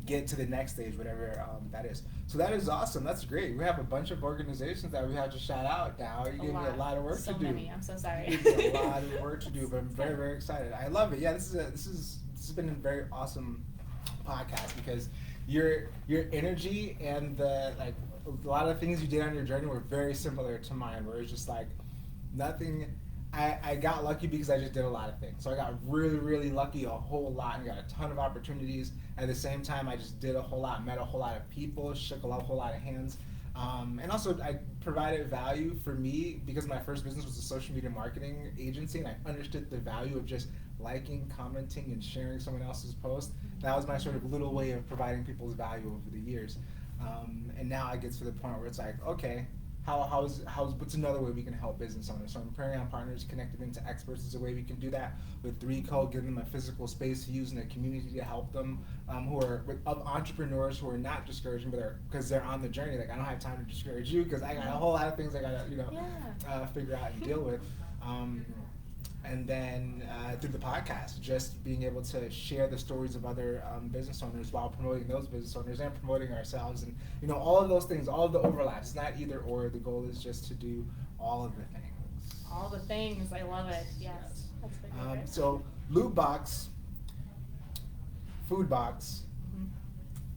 get to the next stage, whatever that is. So that is awesome. That's great. We have a bunch of organizations that we have to shout out now. You gave me a lot of work so to do. many. I'm so sorry. You gave me a lot of work to do, but I'm very, very excited. I love it. Yeah, this has been a very awesome podcast because your energy and the a lot of things you did on your journey were very similar to mine, where it's just like nothing. I got lucky because I just did a lot of things. So I got really, really lucky a whole lot and got a ton of opportunities. At the same time, I just did a whole lot, met a whole lot of people, shook a whole lot of hands. And also I provided value for me because my first business was a social media marketing agency, and I understood the value of just liking, commenting, and sharing someone else's post. That was my sort of little way of providing people's value over the years. And now I get to the point where it's like, okay, what's another way we can help business owners? So I'm praying on partners, connecting them to experts is a way we can do that. With ThreeCo, giving them a physical space to use in a community to help them, of entrepreneurs who are not discouraging, but because they're on the journey. Like, I don't have time to discourage you because I got a whole lot of things I gotta figure out and deal with. And then through the podcast, just being able to share the stories of other business owners while promoting those business owners and promoting ourselves, and all of those things, all of the overlaps. It's not either or. The goal is just to do all of the things. All the things. I love it. Yes. That's my favorite. So Loot Box, Food Box,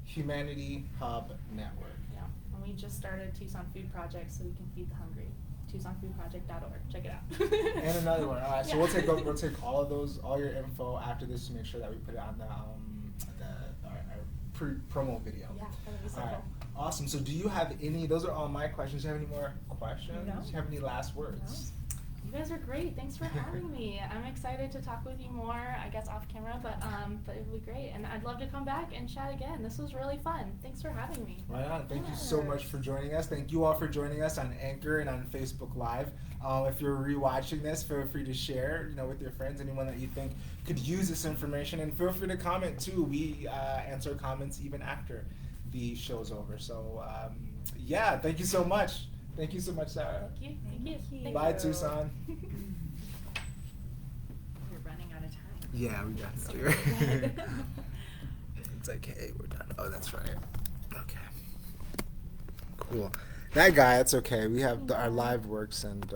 Humanity Hub Network. Yeah, and we just started Tucson Food Project so we can feed the hungry. TucsonFoodProject.org. Check it out. And another one. All right, so we'll take all of those, all your info after this to make sure that we put it on our promo video. Yeah, that'll be so All right, cool. awesome. So do you have any? Those are all my questions. Do you have any more questions? No. Do you have any last words? You guys are great. Thanks for having me. I'm excited to talk with you more, I guess off camera, but it would be great. And I'd love to come back and chat again. This was really fun. Thanks for having me. Right on. Thank you so much for joining us. Thank you all for joining us on Anchor and on Facebook Live. If you're rewatching this, feel free to share, with your friends, anyone that you think could use this information, and feel free to comment too. We answer comments even after the show's over. So thank you so much. Thank you so much, Sara. Thank you. Bye, Tucson. We're running out of time. Yeah, we got it. It's like, hey, we're done. Oh, that's right. Okay. Cool. That guy, it's okay. We have our live works, and